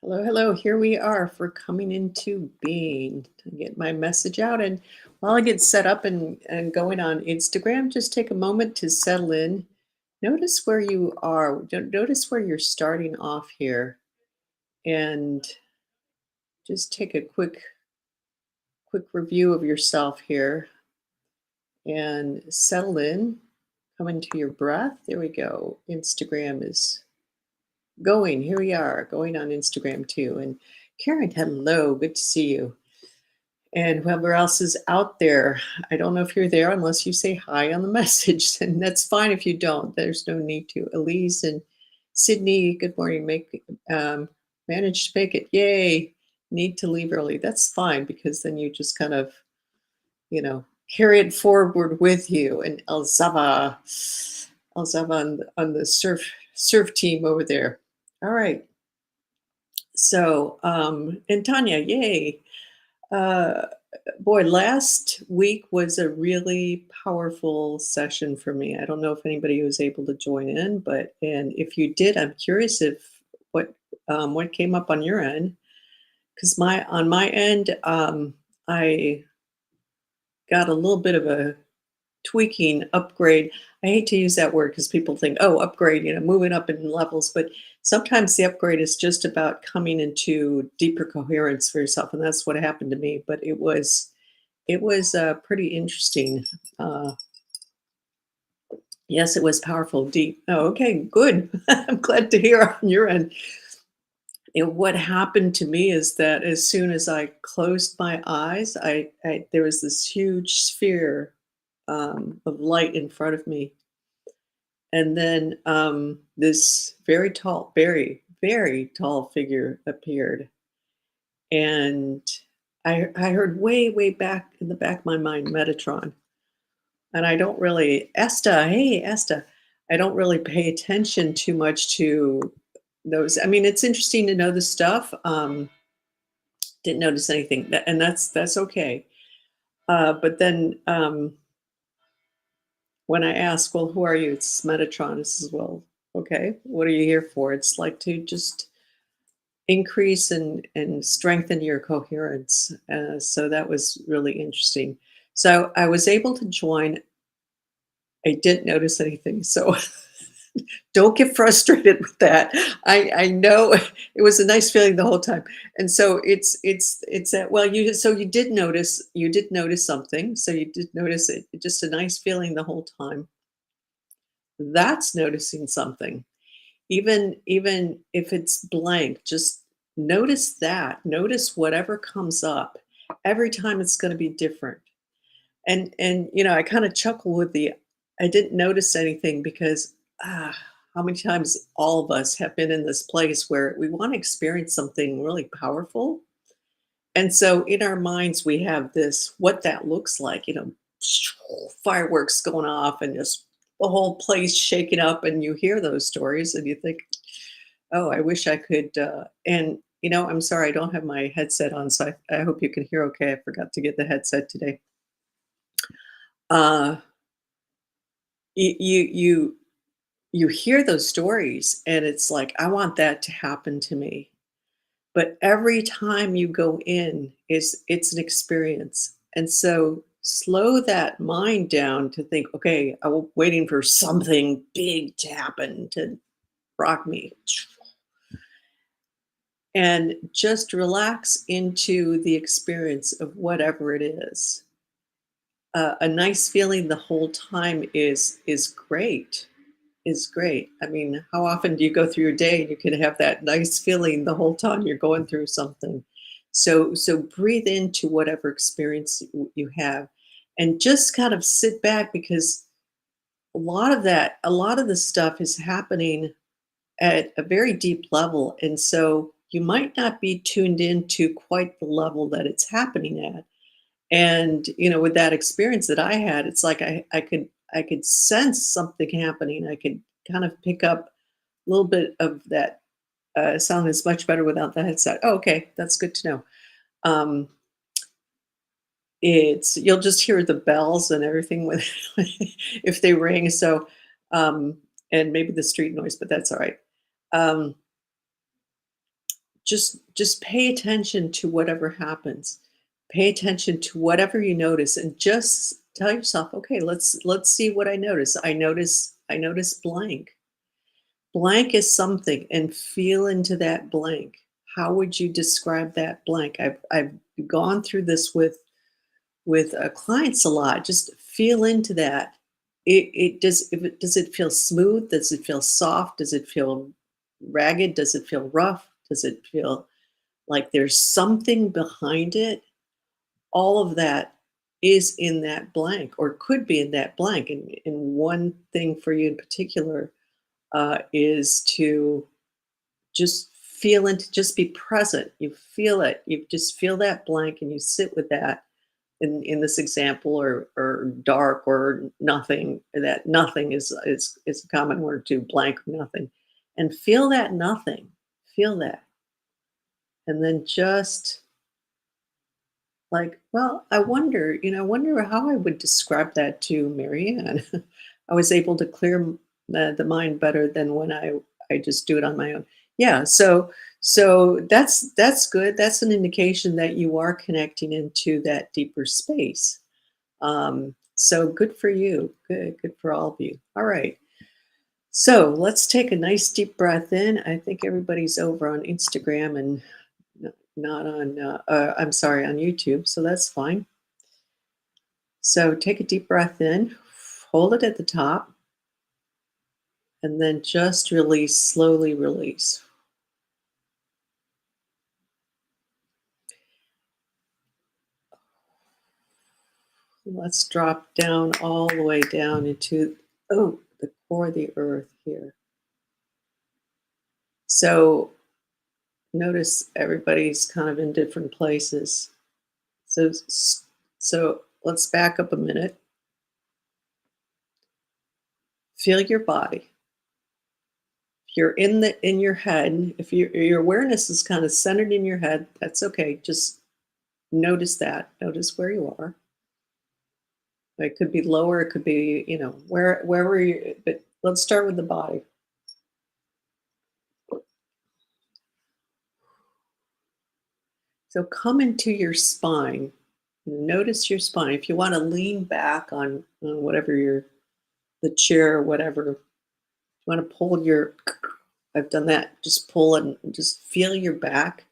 Hello, hello. Here we are for coming into being to get my message out. And while I get set up and going on Instagram, just take a moment to settle in. Notice where you are. Notice where you're starting off here, and just take a quick review of yourself here, and settle in. Come into your breath. There we go. Instagram is going. Here we are, going on Instagram too. And Karen, hello. Good to see you. And whoever else is out there, I don't know if you're there unless you say hi on the message, and that's fine if you don't. There's no need to. Elise and Sydney, good morning. Managed to make it. Yay! Need to leave early. That's fine because then you just kind of, carry it forward with you. And Elzava on the surf team over there. All right. So, and Tanya, yay! Uh, Boy, last week was a really powerful session for me. I don't know if anybody was able to join in, and if you did, I'm curious if what what came up on your end. Because my end, I got a little bit of a tweaking upgrade. I hate to use that word because people think, oh, upgrade, moving up in levels. But sometimes the upgrade is just about coming into deeper coherence for yourself, and that's what happened to me. But it was pretty interesting. Uh, yes, it was powerful, deep. Oh, okay, good. I'm glad to hear on your end. And what happened to me is that as soon as I closed my eyes, I there was this huge sphere of light in front of me, and then this very tall figure appeared, and I heard way back in the back of my mind, Metatron. And I don't really Esta, hey, Esta. I don't really pay attention too much to those. I mean, it's interesting to know the stuff. Didn't notice anything, and that's okay. But then when I ask, well, who are you? It's Metatron. I says, well, okay, what are you here for? It's like to just increase and strengthen your coherence. So that was really interesting. So I was able to join. I didn't notice anything. So don't get frustrated with that. I know it was a nice feeling the whole time. And so it's that, well, you did notice something. So you did notice it, just a nice feeling the whole time. That's noticing something. Even if it's blank, just notice that. Notice whatever comes up. Every time it's going to be different. And I kind of chuckle with the I didn't notice anything because how many times all of us have been in this place where we want to experience something really powerful. And so in our minds we have this what that looks like, fireworks going off and just the whole place shaking up, and you hear those stories and you think, oh, I wish I could and I'm sorry, I don't have my headset on, so I hope you can hear okay. I forgot to get the headset today. Uh you you hear those stories and it's like, I want that to happen to me. But every time you go in, it's an experience. And so slow that mind down to think, okay, I'm waiting for something big to happen to rock me. And just relax into the experience of whatever it is. A nice feeling the whole time is great. Is great. I mean, how often do you go through your day and you can have that nice feeling the whole time you're going through something? So breathe into whatever experience you have, and just kind of sit back, because a lot of the stuff is happening at a very deep level, and so you might not be tuned into quite the level that it's happening at. And with that experience that I had, it's like I could sense something happening. I could kind of pick up a little bit of that. Sound is much better without the headset. Oh, okay, that's good to know. Um, it's You'll just hear the bells and everything with if they ring. So, and maybe the street noise, but that's all right. Um, just pay attention to whatever happens. Pay attention to whatever you notice and just tell yourself, "Okay, let's see what I notice. I notice blank." Blank is something and feel into that blank. How would you describe that blank? I've gone through this with clients a lot. Just feel into that. Does it feel smooth? Does it feel soft? Does it feel ragged? Does it feel rough? Does it feel like there's something behind it? All of that is in that blank or could be in that blank. And one thing for you in particular is to just feel into, just be present. You feel it. You just feel that blank and you sit with that in this example, or dark or nothing. That nothing is a common word too, blank or nothing. And feel that nothing. Feel that. And then just like, well, I wonder how I would describe that to Marianne. I was able to clear the mind better than when I just do it on my own. Yeah, so that's good. That's an indication that you are connecting into that deeper space. So good for you. Good for all of you. All right. So let's take a nice deep breath in. I think everybody's over on Instagram and not on, I'm sorry, on YouTube. So that's fine. So take a deep breath in, hold it at the top, and then just release, slowly release. Let's drop down all the way down into, the core of the earth here. So notice everybody's kind of in different places. So, so let's back up a minute. Feel your body. If you're in your head, if your awareness is kind of centered in your head, that's okay. Just notice that. Notice where you are. It could be lower, it could be, wherever you, but let's start with the body. So come into your spine. Notice your spine. If you want to lean back on whatever the chair or whatever, you want to pull your, I've done that, just pull it and just feel your back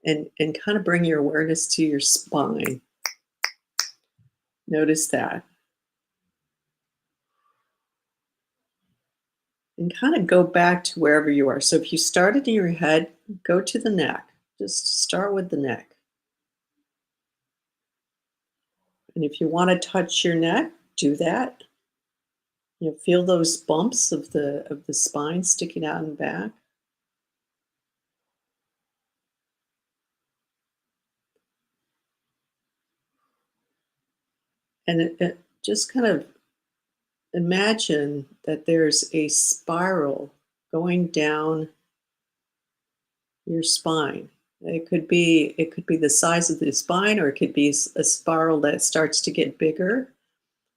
and kind of bring your awareness to your spine. Notice that. And kind of go back to wherever you are. So if you started in your head, go to the neck. Just start with the neck. And if you want to touch your neck, do that. Feel those bumps of the spine sticking out in back. And it just kind of imagine that there's a spiral going down your spine. It could be the size of the spine, or it could be a spiral that starts to get bigger.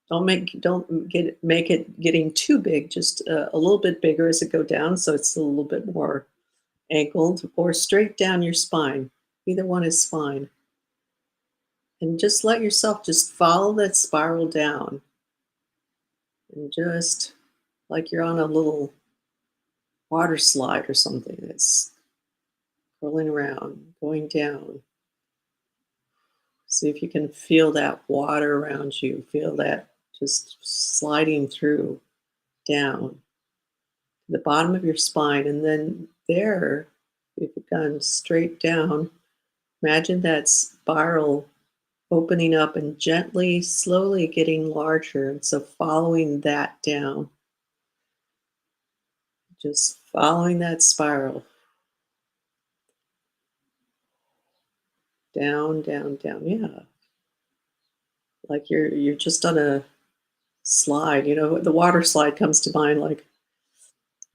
Don't make it getting too big, just a little bit bigger as it go down, so it's a little bit more angled, or straight down your spine. Either one is fine. And just let yourself just follow that spiral down, and just like you're on a little water slide or something that's curling around, going down. See if you can feel that water around you. Feel that just sliding through down to the bottom of your spine. And then there, if you've gone straight down, imagine that spiral opening up and gently, slowly getting larger. And so following that down, just following that spiral down, down, down. Yeah. Like you're just on a slide. The water slide comes to mind, like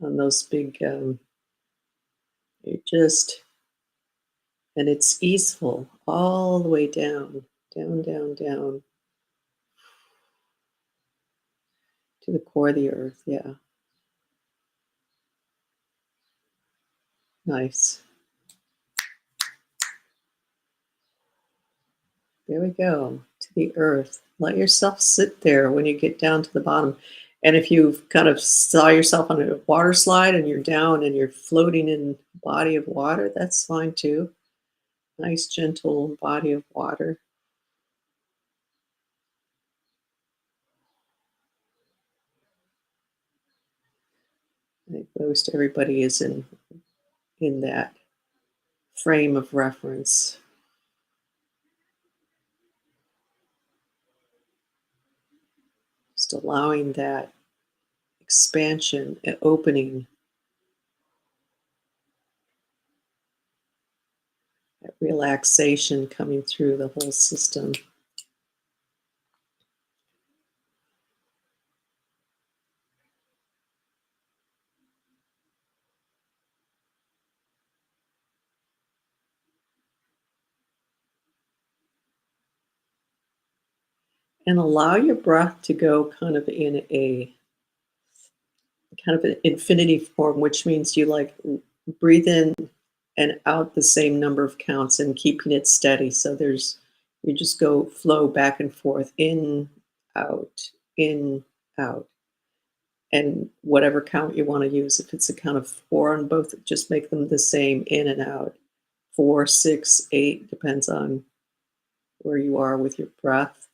on those big, you just, and it's easeful all the way down, down, down, down to the core of the earth. Yeah. Nice. There we go. To the earth. Let yourself sit there when you get down to the bottom. And if you've kind of saw yourself on a water slide and you're down and you're floating in a body of water, that's fine too. Nice, gentle body of water. I think most everybody is in that frame of reference. Just allowing that expansion and opening, that relaxation coming through the whole system. And allow your breath to go kind of an infinity form, which means you like breathe in and out the same number of counts and keeping it steady. So you just go flow back and forth, in, out. And whatever count you want to use, if it's a count of four on both, just make them the same in and out. 4, 6, 8, depends on where you are with your breath.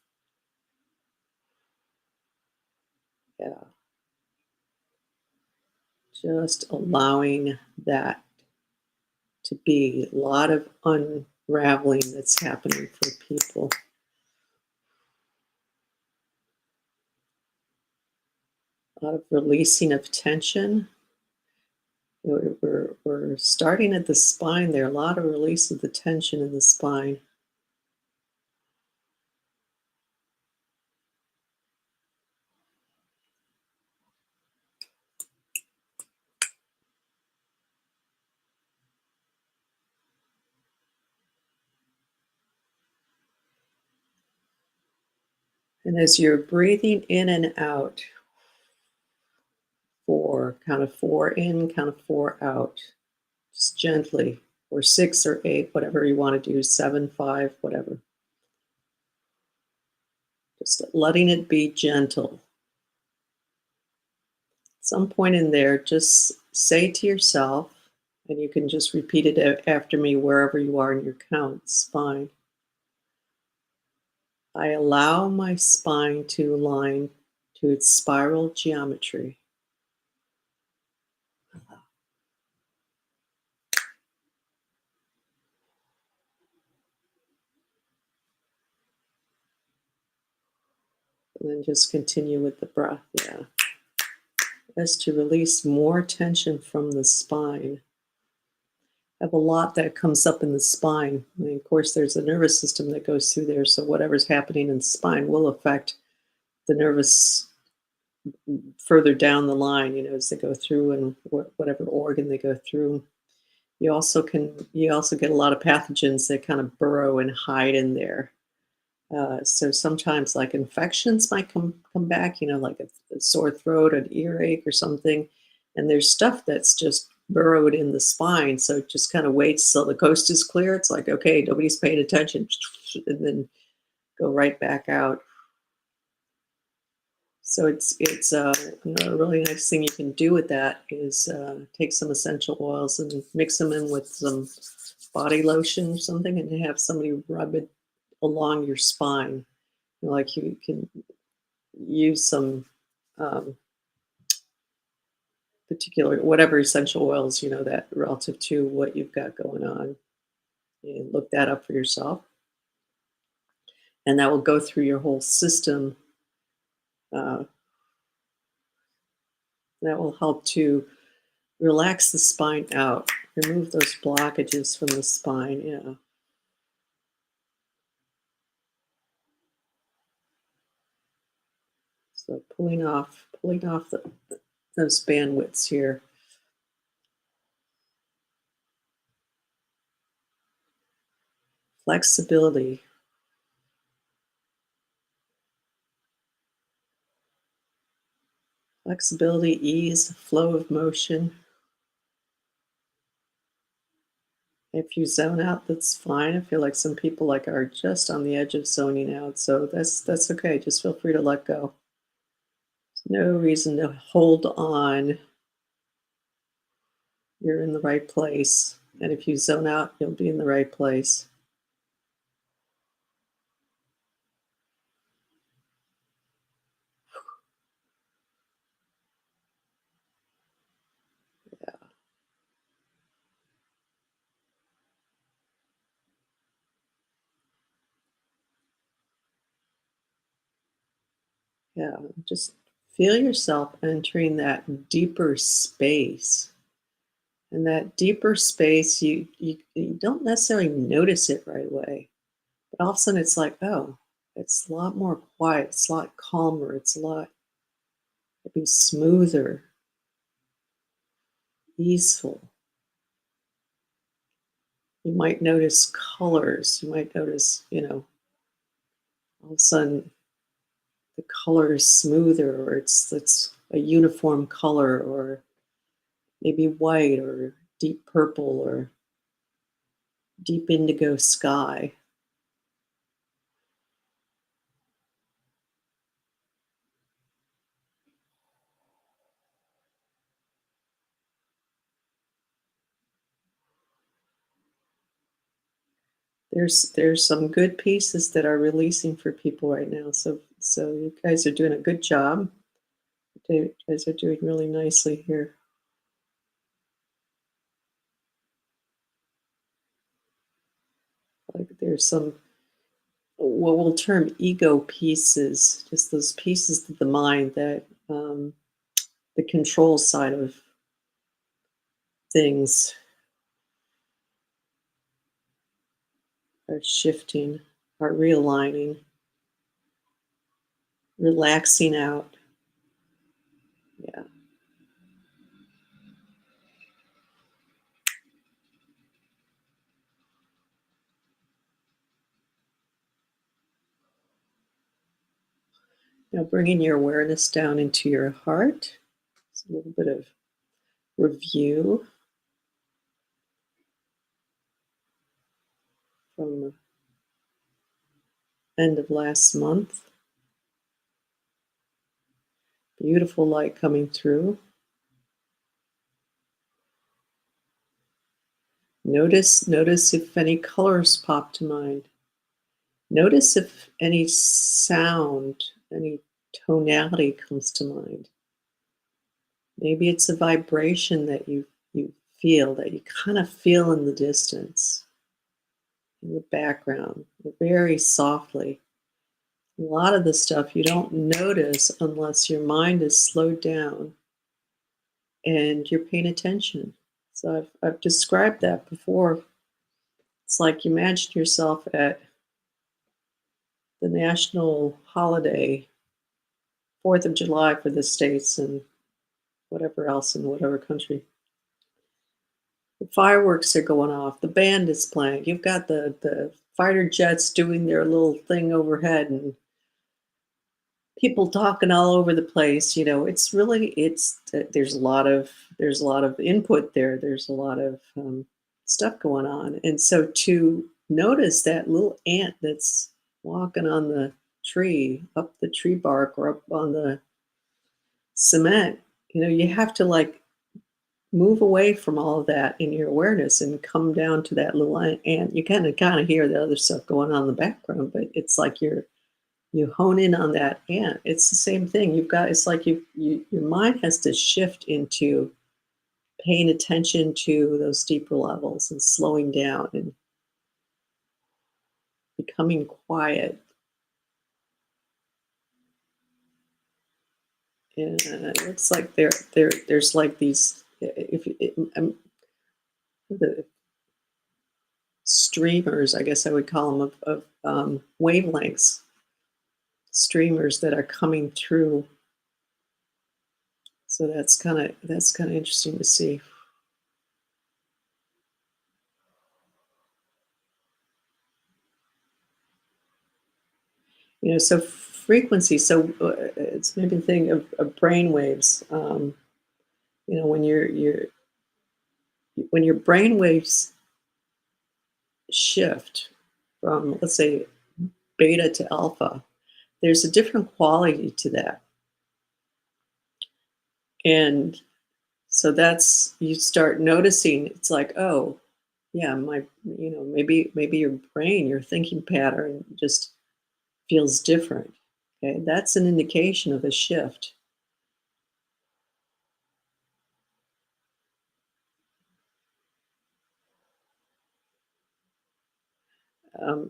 Yeah, just allowing that to be a lot of unraveling that's happening for people. A lot of releasing of tension. We're starting at the spine there, a lot of release of the tension in the spine. And as you're breathing in and out, four, count of four in, count of four out, just gently, or 6 or 8, whatever you want to do, 7, 5, whatever. Just letting it be gentle. At some point in there, just say to yourself, and you can just repeat it after me wherever you are in your count, spine. I allow my spine to align to its spiral geometry. And then just continue with the breath. Yeah. As to release more tension from the spine. I have a lot that comes up in the spine. I mean, of course, there's a nervous system that goes through there. So whatever's happening in the spine will affect the nervous further down the line, as they go through and whatever organ they go through. You also get a lot of pathogens that kind of burrow and hide in there. So sometimes like infections might come back, like a sore throat, an earache or something. And there's stuff that's just burrowed in the spine. So it just kind of waits till the coast is clear. It's like, okay, nobody's paying attention. And then go right back out. So a really nice thing you can do with that is take some essential oils and mix them in with some body lotion or something, and have somebody rub it along your spine. Like you can use some um, particular whatever essential oils that relative to what you've got going on. And look that up for yourself, and that will go through your whole system. Uh, that will help to relax the spine out, remove those blockages from the spine. Yeah. So pulling off those bandwidths here. Flexibility. Flexibility, ease, flow of motion. If you zone out, that's fine. I feel like some people like are just on the edge of zoning out, so that's okay. Just feel free to let go. No reason to hold on. You're in the right place. And if you zone out, you'll be in the right place. Yeah, just feel yourself entering that deeper space. And that deeper space, you don't necessarily notice it right away. But all of a sudden it's like, oh, it's a lot more quiet, it's a lot calmer, it's a lot maybe smoother, easeful. You might notice colors. You might notice, all of a sudden the color is smoother, or it's a uniform color, or maybe white or deep purple or deep indigo sky. There's some good pieces that are releasing for people right now. So you guys are doing a good job. You guys are doing really nicely here. Like there's some what we'll term ego pieces, just those pieces of the mind that the control side of things are shifting, are realigning, relaxing out. Yeah. Now bringing your awareness down into your heart. It's a little bit of review from the end of last month. Beautiful light coming through. Notice if any colors pop to mind. Notice if any sound, any tonality comes to mind. Maybe it's a vibration that you feel, that you kind of feel in the distance, in the background, very softly. A lot of the stuff you don't notice unless your mind is slowed down and you're paying attention. So I've described that before. It's like imagine yourself at the national holiday, 4th of July for the States and whatever else in whatever country. The fireworks are going off, the band is playing, you've got the fighter jets doing their little thing overhead, and people talking all over the place. It's really there's a lot of input there. There's a lot of stuff going on, and so to notice that little ant that's walking on the tree, up the tree bark, or up on the cement, you have to like move away from all of that in your awareness and come down to that little ant. You kind of hear the other stuff going on in the background, but it's like you hone in on that ant. It's the same thing. It's like your mind has to shift into paying attention to those deeper levels and slowing down and becoming quiet. And it looks like there's like these if the streamers, I guess I would call them, of wavelengths, streamers that are coming through. So that's kind of interesting to see. So frequency. So it's maybe the thing of brain waves. When your brain waves shift from, let's say, beta to alpha, there's a different quality to that. And so that's you start noticing it's like, oh, yeah, maybe your brain, your thinking pattern just feels different. Okay, that's an indication of a shift.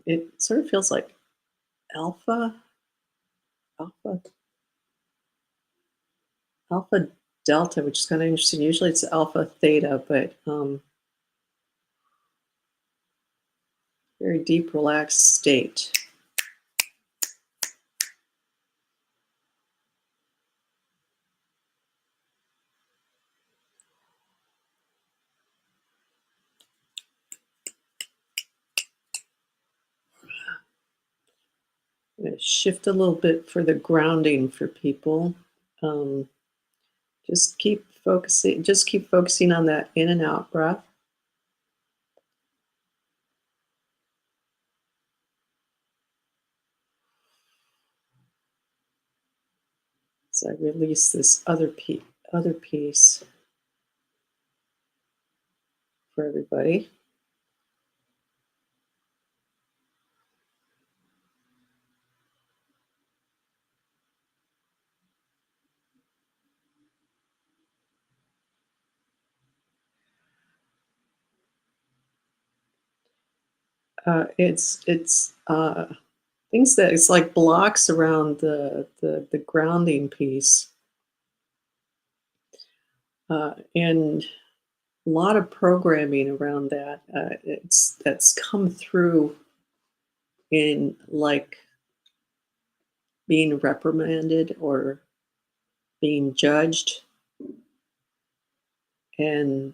It sort of feels like alpha, alpha, alpha delta, which is kind of interesting. Usually it's alpha theta, but very deep, relaxed state. I'm gonna shift a little bit for the grounding for people. Um, just keep focusing on that in and out breath. So I release this other piece for everybody. It's things that it's like blocks around the grounding piece, and a lot of programming around that. It's that's come through in like being reprimanded or being judged and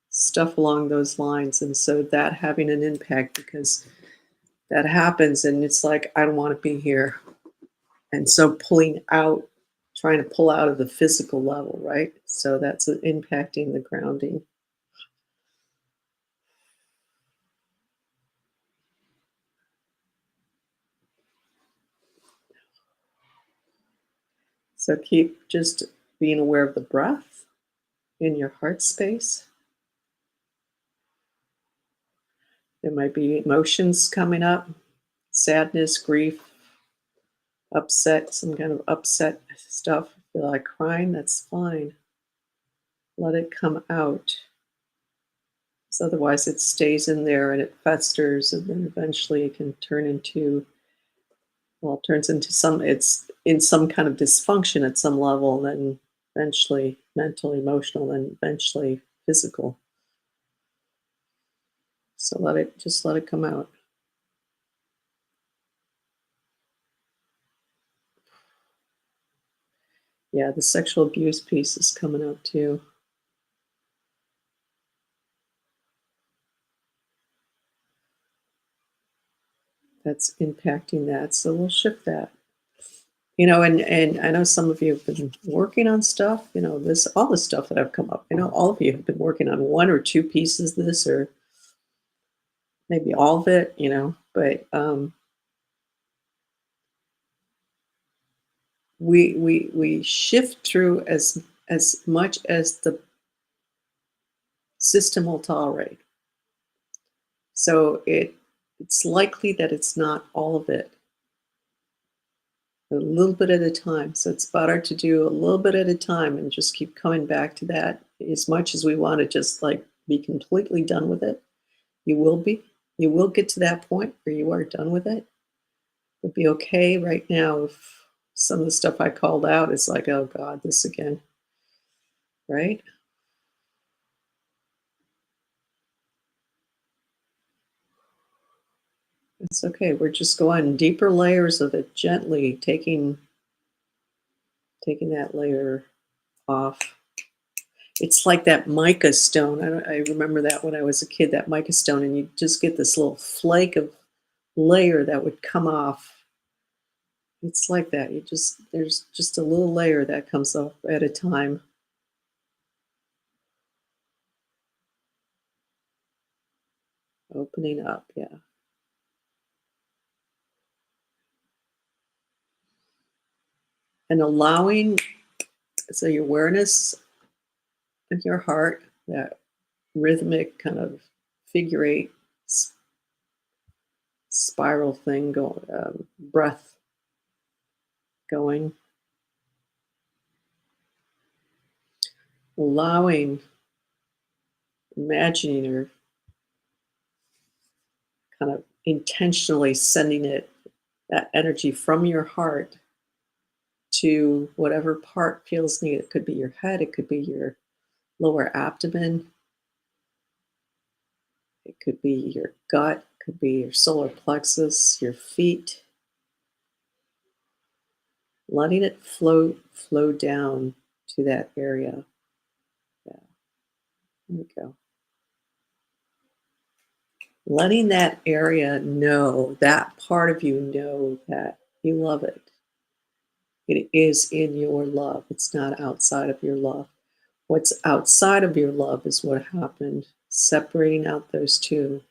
stuff along those lines. And so that having an impact because that happens and it's like, I don't want to be here. And so pulling out, trying to pull out of the physical level, right? So that's impacting the grounding. So keep just being aware of the breath in your heart space. There might be emotions coming up, sadness, grief, upset, some kind of upset stuff. If you feel like crying, that's fine. Let it come out. So otherwise it stays in there and it festers and then eventually it can turn into well, it turns into some it's in some kind of dysfunction at some level, then eventually mental, emotional, then eventually physical. So let it come out. Yeah, the sexual abuse piece is coming out too. That's impacting that. So we'll shift that. And I know some of you have been working on stuff, this all the stuff that I've come up. All of you have been working on one or two pieces of this or maybe all of it, but we shift through as much as the system will tolerate. So it's likely that it's not all of it, a little bit at a time. So it's better to do a little bit at a time and just keep coming back to that as much as we want to just like be completely done with it. You will be. You will get to that point where you are done with it. It'll be okay right now if some of the stuff I called out is like, oh God, this again, right? It's okay. We're just going deeper layers of it, gently taking that layer off. It's like that mica stone. I remember that when I was a kid, that mica stone, and you just get this little flake of layer that would come off. It's like that. There's just a little layer that comes off at a time. Opening up, yeah. And allowing, so your awareness of your heart, that rhythmic kind of figure eight spiral thing going, breath going, allowing, imagining or kind of intentionally sending it, that energy from your heart to whatever part feels needed. It could be your head, it could be your lower abdomen, it could be your gut, it could be your solar plexus, your feet, letting it flow down to that area. Yeah, there we go. Letting that area know, that part of you know that you love it. It is in your love. It's not outside of your love. What's outside of your love is what happened, separating out those two.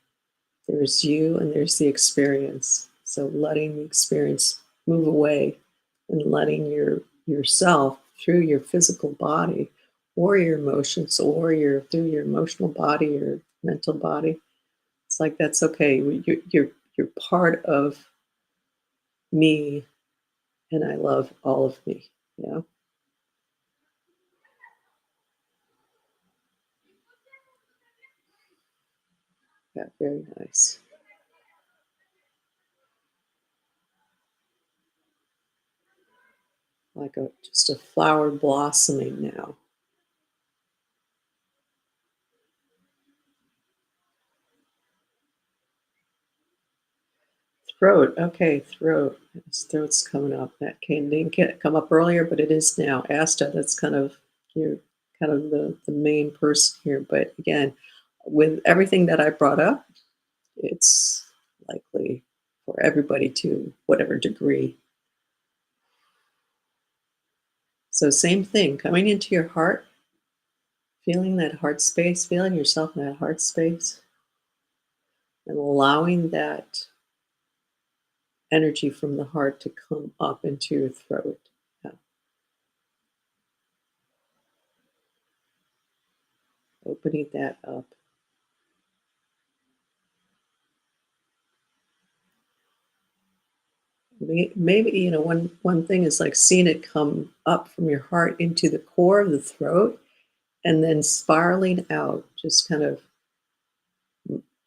There's you and there's the experience. So letting the experience move away and letting yourself through your physical body or your emotions or your through your emotional body or mental body. It's like that's okay. You're part of me and I love all of me. Yeah. Yeah, very nice. Like a just a flower blossoming now. Throat, okay, throat. Yes, throat's coming up. That didn't come up earlier, but it is now. Asta, that's kind of you're kind of the main person here. But again, with everything that I brought up, it's likely for everybody to whatever degree. So same thing, coming into your heart, feeling that heart space, feeling yourself in that heart space, and allowing that energy from the heart to come up into your throat. Yeah, opening that up. Maybe, one thing is like seeing it come up from your heart into the core of the throat and then spiraling out, just kind of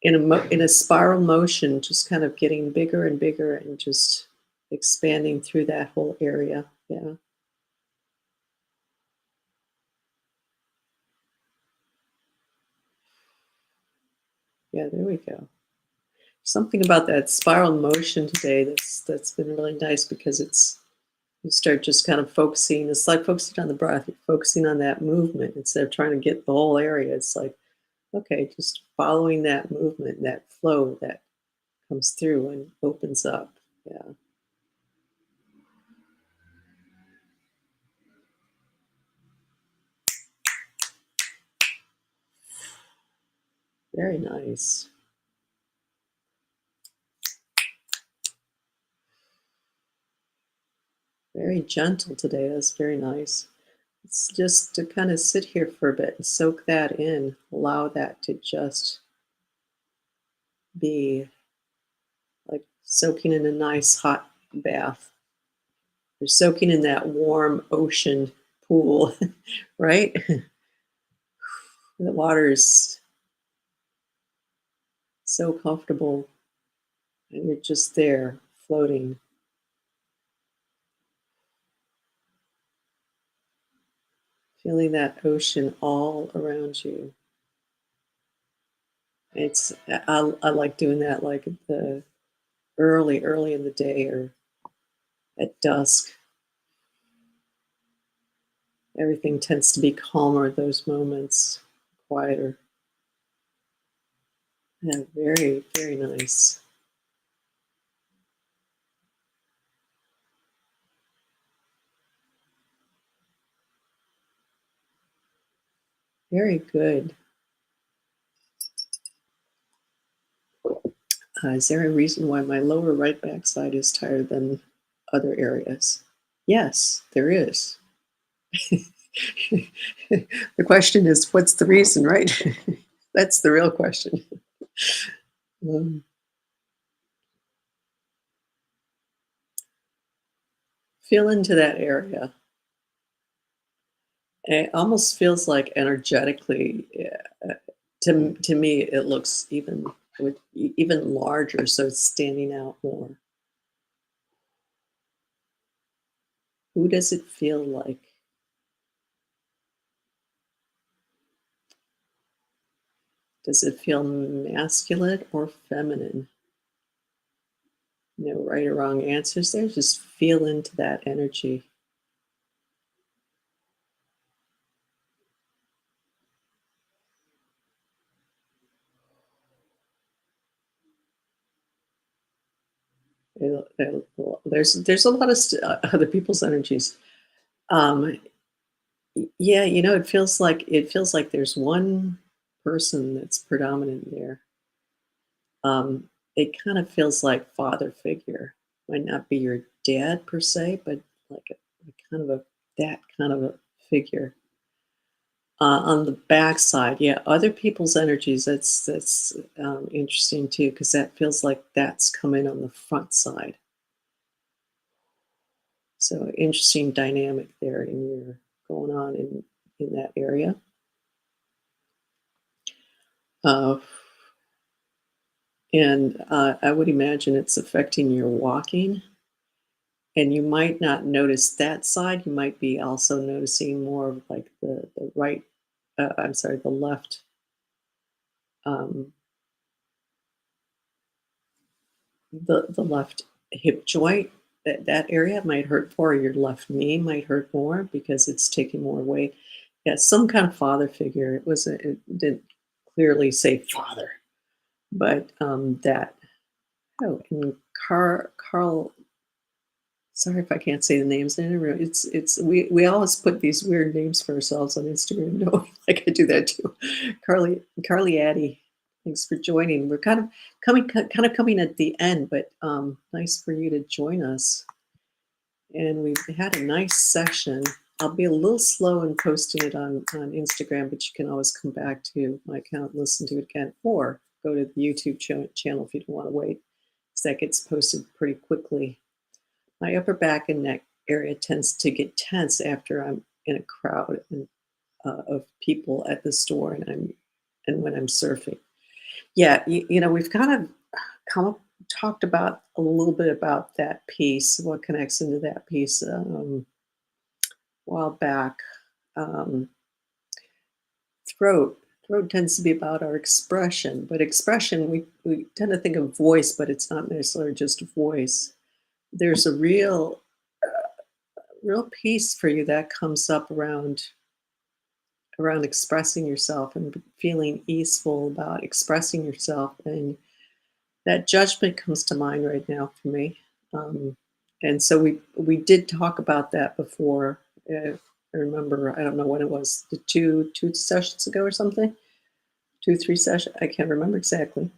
in a spiral motion, just kind of getting bigger and bigger and just expanding through that whole area. Yeah. Yeah, there we go. Something about that spiral motion today that's been really nice because you start just kind of focusing. It's like focusing on the breath. You're focusing on that movement instead of trying to get the whole area. It's like, okay, just following that movement, that flow that comes through and opens up. Yeah, very nice. Very gentle today. That's very nice. It's just to kind of sit here for a bit and soak that in, allow that to just be like soaking in a nice hot bath. You're soaking in that warm ocean pool, right? The water is so comfortable and you're just there floating, feeling that ocean all around you. I like doing that like at the early in the day or at dusk. Everything tends to be calmer at those moments, quieter. Yeah, very, very nice. Very good. Is there a reason why my lower right backside is tighter than other areas? Yes, there is. The question is, what's the reason, right? That's the real question. Um, feel into that area. It almost feels like energetically, to me, it looks even larger, so it's standing out more. Who does it feel like? Does it feel masculine or feminine? No right or wrong answers there. Just feel into that energy. There's a lot of other people's energies. Um, yeah, it feels like there's one person that's predominant there. It kind of feels like father figure. Might not be your dad per se, but like a kind of a that kind of a figure. On the backside, yeah, other people's energies. That's interesting too, because that feels like that's coming on the front side. So interesting dynamic there in your going on in that area. Uh, and I would imagine it's affecting your walking. And you might not notice that side. You might be also noticing more of like the right. I'm sorry, the left. Um, the left hip joint. That area might hurt more. Your left knee might hurt more because it's taking more weight. Yeah, some kind of father figure. It didn't clearly say father, but that. Oh, and Carl. Sorry if I can't say the names. I never, we always put these weird names for ourselves on Instagram. No, like I do that too. Carly Addy, thanks for joining. We're kind of coming at the end, but nice for you to join us. And we've had a nice session. I'll be a little slow in posting it on Instagram, but you can always come back to my account and listen to it again, or go to the YouTube channel if you don't want to wait, because that gets posted pretty quickly. My upper back and neck area tends to get tense after I'm in a crowd of people at the store and when I'm surfing. Yeah, we've kind of come up, talked about a little bit about that piece, what connects into that piece a while back. Um, throat. Throat tends to be about our expression, but expression, we tend to think of voice, but it's not necessarily just voice. There's a real piece for you that comes up around expressing yourself and feeling easeful about expressing yourself, and that judgment comes to mind right now for me. um, and so we did talk about that before. I remember, I don't know when it was, the two sessions ago or something, 2 3 sessions, I can't remember exactly.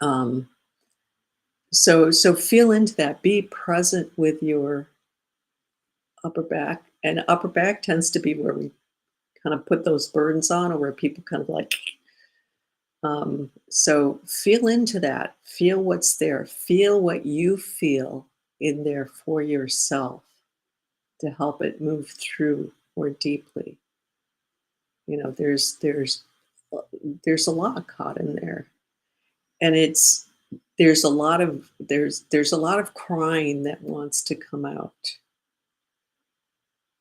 um, so feel into that, be present with your upper back, and upper back tends to be where we kind of put those burdens on, or where people kind of like, so feel into that, feel what's there, feel what you feel in there for yourself to help it move through more deeply. You know, there's a lot caught in there, and there's a lot of crying that wants to come out,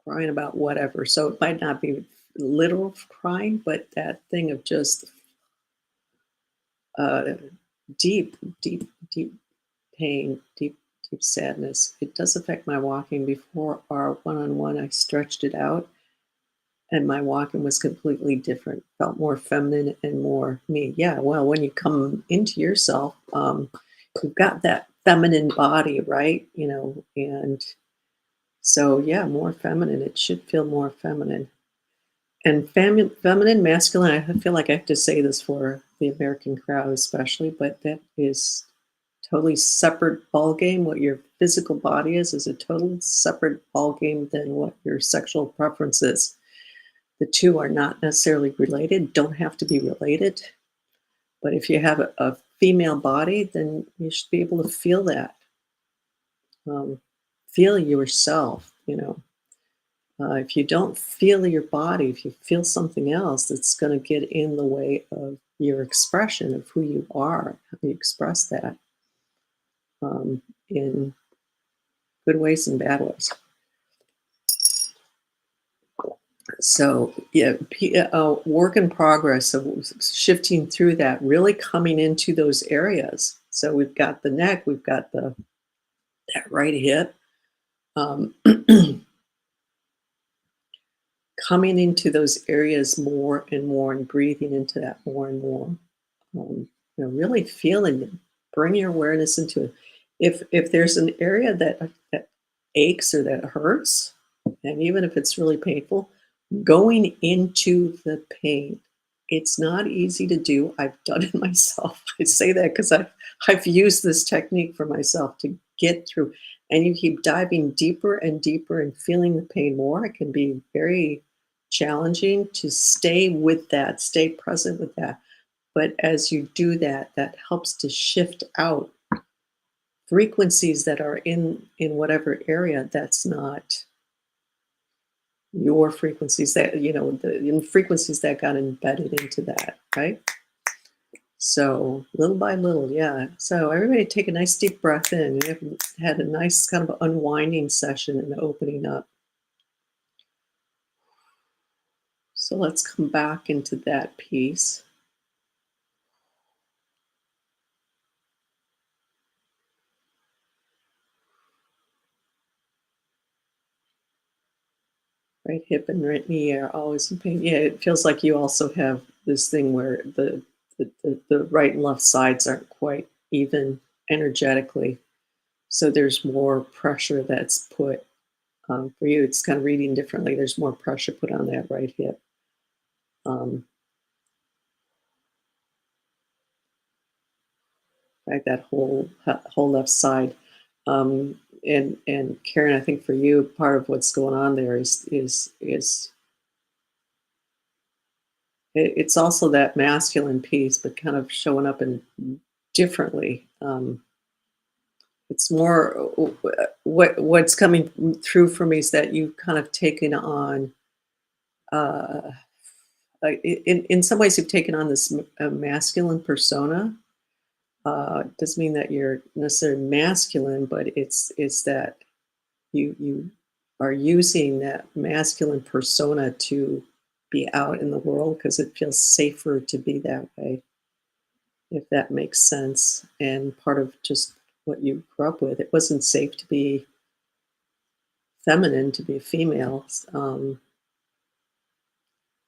crying about whatever. So it might not be literal crying, but that thing of just uh, deep, deep, deep pain, deep sadness. It does affect my walking. Before our one-on-one, I stretched it out, and my walking was completely different. Felt more feminine and more me. Yeah, well, when you come into yourself, you've got that feminine body, right? And so yeah, more feminine. It should feel more feminine. And feminine, masculine. I feel like I have to say this for the American crowd especially, but that is totally separate ball game. What your physical body is a total separate ball game than what your sexual preference is. The two are not necessarily related, don't have to be related. But if you have a female body, then you should be able to feel that, um, feel yourself. If you don't feel your body, if you feel something else, it's going to get in the way of your expression of who you are, how you express that, um, in good ways and bad ways. So, yeah, work in progress of shifting through that, really coming into those areas. So we've got the neck, we've got that right hip, um, coming into those areas more and more, and breathing into that more and more. Really feeling it. Bring your awareness into it. If there's an area that aches or that hurts, and even if it's really painful, going into the pain. It's not easy to do. I've done it myself. I say that because I've used this technique for myself to get through. And you keep diving deeper and deeper and feeling the pain more. It can be very challenging to stay with that, stay present with that. But as you do that, that helps to shift out frequencies that are in whatever area that's not your frequencies, that the frequencies that got embedded into that, right? So little by little, yeah. So everybody take a nice deep breath in. We have had a nice kind of unwinding session and opening up. So let's come back into that piece. Right hip and right knee are always in pain. Yeah, it feels like you also have this thing where the right and left sides aren't quite even energetically. So there's more pressure that's put, for you. It's kind of reading differently. There's more pressure put on that right hip. Um, right, that whole left side. And Karen, I think for you, part of what's going on there is it's also that masculine piece, but kind of showing up in differently. It's more, what's coming through for me is that you've kind of taken on, uh, in some ways, you've taken on this masculine persona. Doesn't mean that you're necessarily masculine, but it's that you are using that masculine persona to be out in the world because it feels safer to be that way, if that makes sense. And part of just what you grew up with, it wasn't safe to be feminine, to be a female.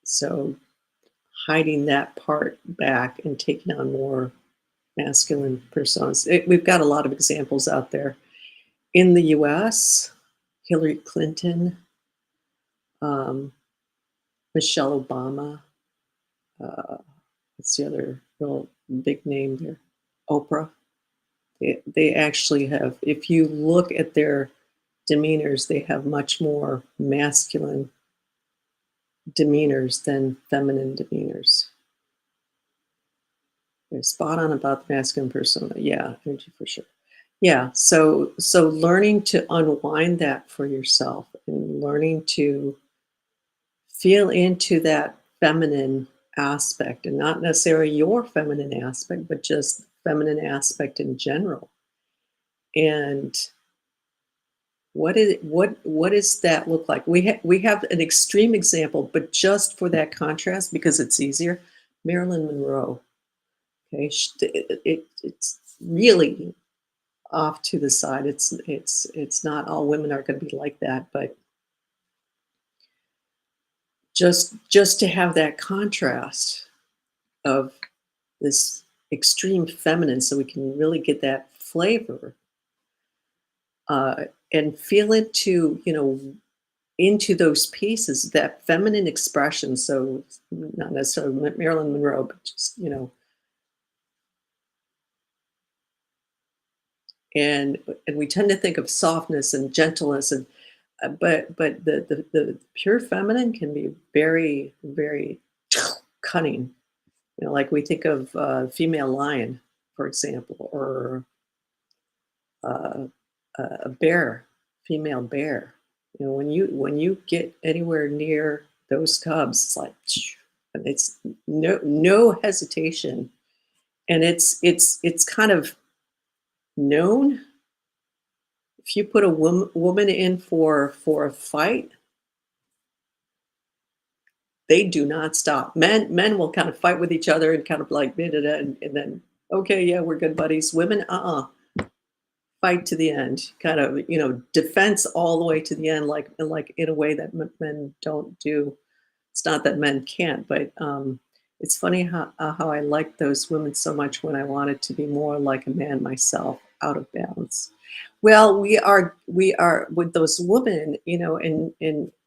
So hiding that part back and taking on more masculine personas. We've got a lot of examples out there in the US. Hillary Clinton, um, Michelle Obama. What's the other real big name there? Oprah. They actually have, if you look at their demeanors, they have much more masculine demeanors than feminine demeanors. They're spot on about the masculine persona. Yeah, energy for sure. Yeah, so learning to unwind that for yourself and learning to feel into that feminine aspect, and not necessarily your feminine aspect, but just feminine aspect in general. And what does that look like? We have an extreme example, but just for that contrast, because it's easier. Marilyn Monroe. Okay, it's really off to the side. It's not all women are going to be like that, but just to have that contrast of this extreme feminine, so we can really get that flavor, uh, and feel into, into those pieces, that feminine expression. So not necessarily Marilyn Monroe, but just, and we tend to think of softness and gentleness and but the pure feminine can be very, very cunning. You know, like we think of female lion, for example, or uh, a bear, female bear. You know, when you get anywhere near those cubs, it's like, and it's no hesitation, and it's kind of known. If you put a woman in for a fight, they do not stop. Men will kind of fight with each other and kind of like da, da, da, and then okay, yeah, we're good buddies. Women, fight to the end, kind of, you know, defense all the way to the end, like in a way that men don't do. It's not that men can't, but it's funny how I liked those women so much when I wanted to be more like a man myself, out of balance. Well, we are with those women, you know, and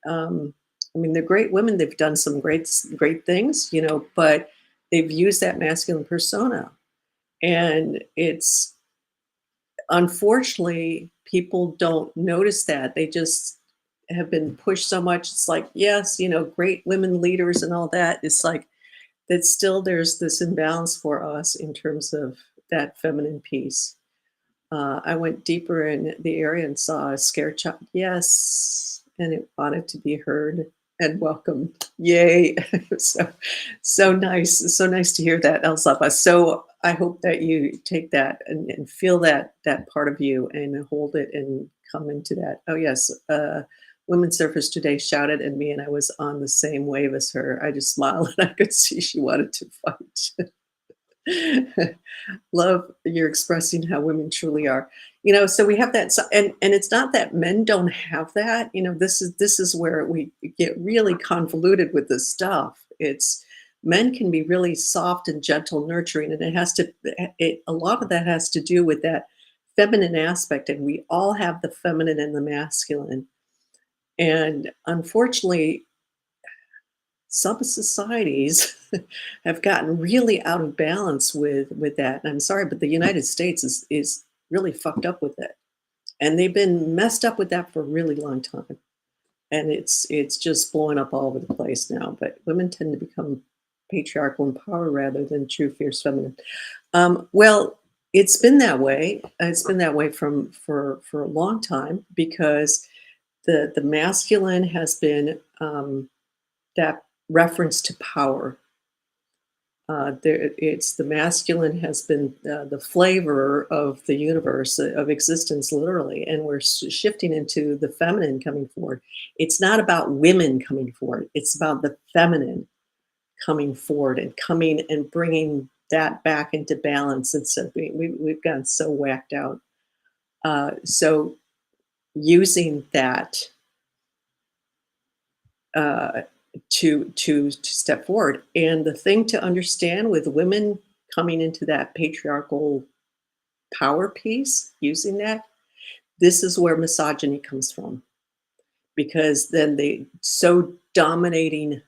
I mean they're great women. They've done some great things, you know, but they've used that masculine persona, and it's unfortunately, people don't notice that. They just have been pushed so much. It's like, yes, you know, great women leaders and all that. It's like that still there's this imbalance for us in terms of that feminine piece. I went deeper in the area and saw a scare child. Yes, and it wanted to be heard and welcomed. Yay! so so nice to hear that, Elzaba. So I hope that you take that and feel that part of you and hold it and come into that. Oh yes, women surfers today shouted at me, and I was on the same wave as her. I just smiled and I could see she wanted to fight. Love you're expressing how women truly are. You know, so we have that and it's not that men don't have that. You know, this is where we get really convoluted with this stuff. It's men can be really soft and gentle, nurturing, and it a lot of that has to do with that feminine aspect, and we all have the feminine and the masculine. And unfortunately, some societies have gotten really out of balance with that. And I'm sorry, but the United States is really fucked up with it, and they've been messed up with that for a really long time. And it's just blowing up all over the place now. But women tend to become patriarchal in power rather than true fierce feminine. Well, it's been that way. It's been that way for a long time because the masculine has been that reference to power. It's the masculine has been the flavor of the universe of existence, literally, and we're shifting into the feminine coming forward. It's not about women coming forward; it's about the feminine coming forward and coming and bringing that back into balance. Instead of we've gotten so whacked out. So using that uh, to step forward. And the thing to understand with women coming into that patriarchal power piece, using that, this is where misogyny comes from. Because then they so dominating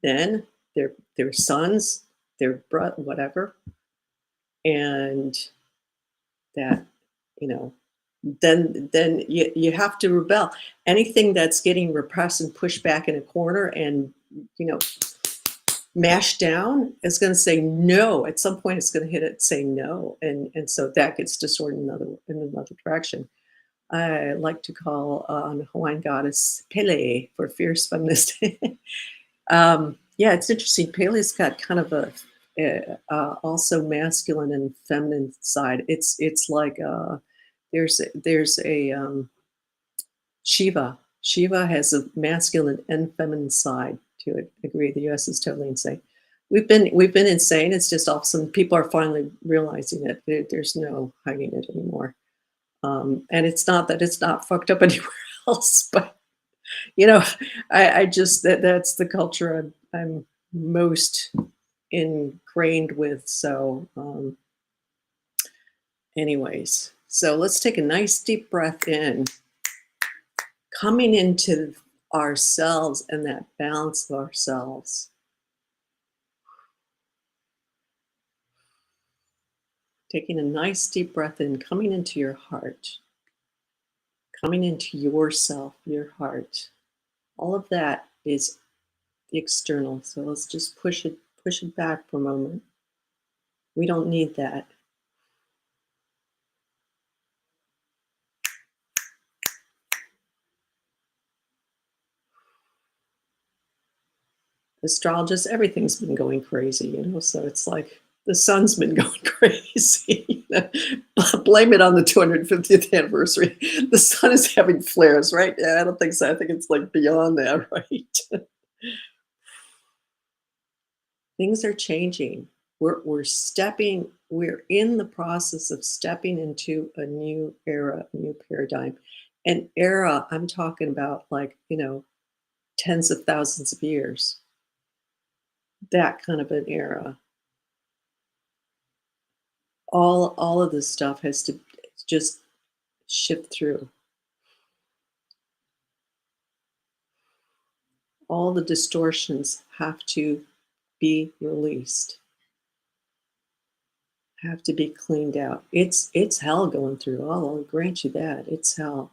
then their sons, their whatever, and that, you know, then you have to rebel. Anything that's getting repressed and pushed back in a corner and, you know, mashed down is going to say no. At some point, it's going to hit it saying no, and so that gets distorted in another direction. I like to call on Hawaiian goddess Pele for fierce feminist. Yeah, it's interesting. Pele's got kind of also masculine and feminine side. It's like there's a Shiva. Shiva has a masculine and feminine side to it. I agree. The U.S. is totally insane. We've been insane. It's just awesome. People are finally realizing it. There's no hiding it anymore. And it's not that it's not fucked up anywhere else, but you know, I just that's the culture I'm most ingrained with. So, anyways, so let's take a nice deep breath in, coming into ourselves and that balance of ourselves. Taking a nice deep breath in, coming into your heart, coming into yourself, your heart. All of that is the external. So let's just push it back for a moment. We don't need that. Astrologist, everything's been going crazy, so it's like the sun's been going crazy. Blame it on the 250th anniversary. The sun is having flares, right? Yeah, I don't think so. I think it's like beyond that, right? Things are changing. We're in the process of stepping into a new era, a new paradigm. An era, I'm talking about like, tens of thousands of years, that kind of an era. All of this stuff has to just shift through. All the distortions have to be released, have to be cleaned out. It's hell going through. I'll grant you that. It's hell.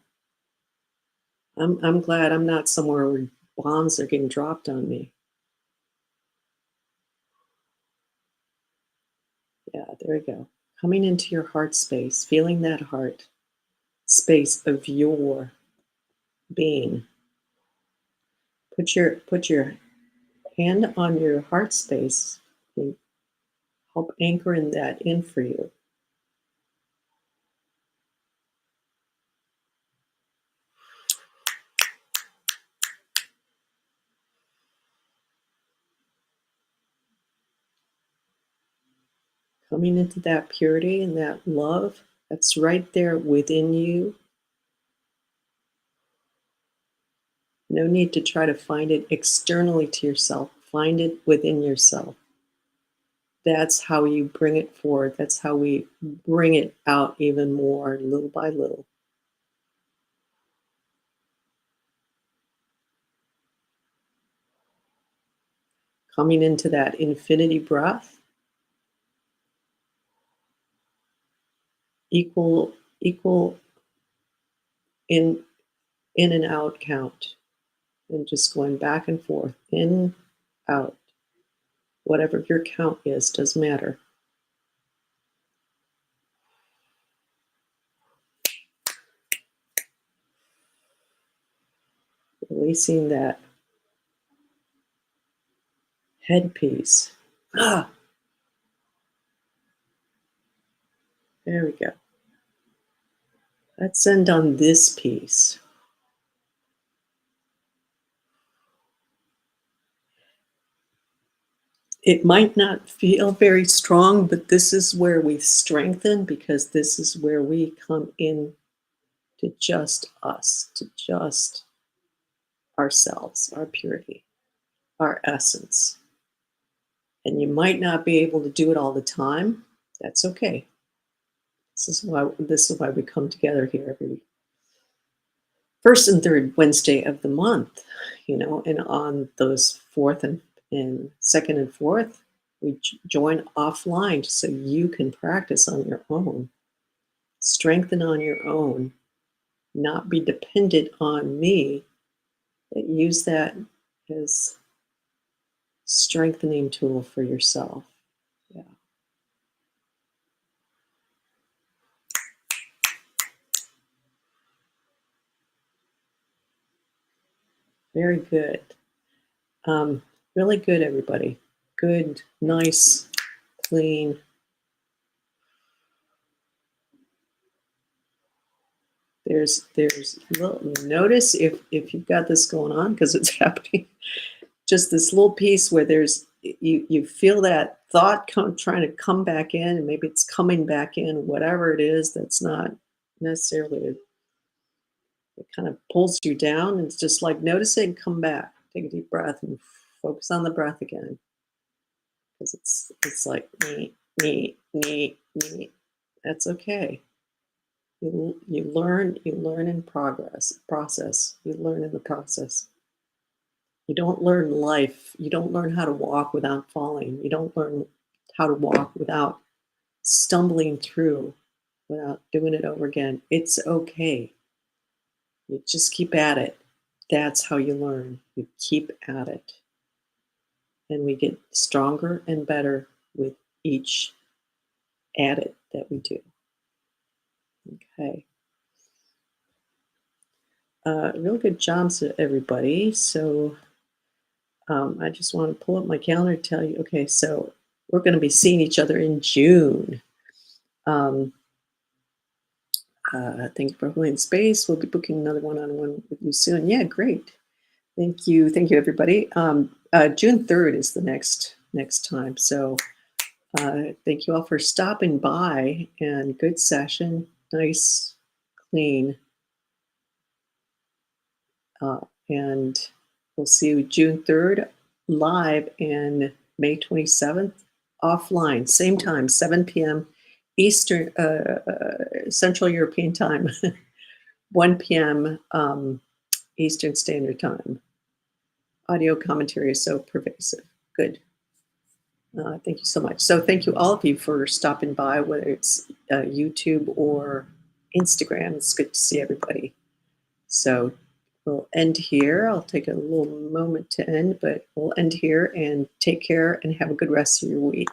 I'm glad I'm not somewhere where bombs are getting dropped on me. Yeah, there you go. Coming into your heart space, feeling that heart space of your being. Put your hand on your heart space and help anchor in that in for you. Coming into that purity and that love that's right there within you. No need to try to find it externally to yourself. Find it within yourself. That's how you bring it forward. That's how we bring it out even more, little by little. Coming into that infinity breath, equal in and out count, and just going back and forth, in, out. Whatever your count is, doesn't matter. Releasing that headpiece. Ah, there we go. Let's end on this piece. It might not feel very strong, but this is where we strengthen, because this is where we come in to just us, to just ourselves, our purity, our essence. And you might not be able to do it all the time. That's okay. This is why we come together here every first and third Wednesday of the month, and on those fourth and second and fourth, we join offline so you can practice on your own, strengthen on your own, not be dependent on me, but use that as strengthening tool for yourself. Yeah. Very good. Really good, everybody. Good, nice, clean. There's notice if you've got this going on, because it's happening. Just this little piece where there's you feel that thought trying to come back in, and maybe it's coming back in, whatever it is, that's not necessarily, it kind of pulls you down, and it's just like notice it and come back. Take a deep breath and focus on the breath again, because it's like me. That's okay. You learn in process. You learn in the process. You don't learn life. You don't learn how to walk without falling. You don't learn how to walk without stumbling through without doing it over again. It's okay. You just keep at it. That's how you learn. You keep at it. And we get stronger and better with each at it that we do. Okay. Real good jobs to everybody. So I just want to pull up my calendar to tell you, okay, so we're going to be seeing each other in June. Um, thank you for holding space. We'll be booking another one-on-one with you soon. Yeah, great. Thank you. Thank you, everybody. June 3rd is the next time. So thank you all for stopping by, and good session. Nice, clean. And we'll see you June 3rd live and May 27th offline, same time, 7 p.m. Eastern, Central European Time, 1 p.m. Eastern Standard Time. Audio commentary is so pervasive. Good. Thank you so much. So thank you all of you for stopping by, whether it's YouTube or Instagram. It's good to see everybody. So we'll end here. I'll take a little moment to end, but we'll end here and take care and have a good rest of your week.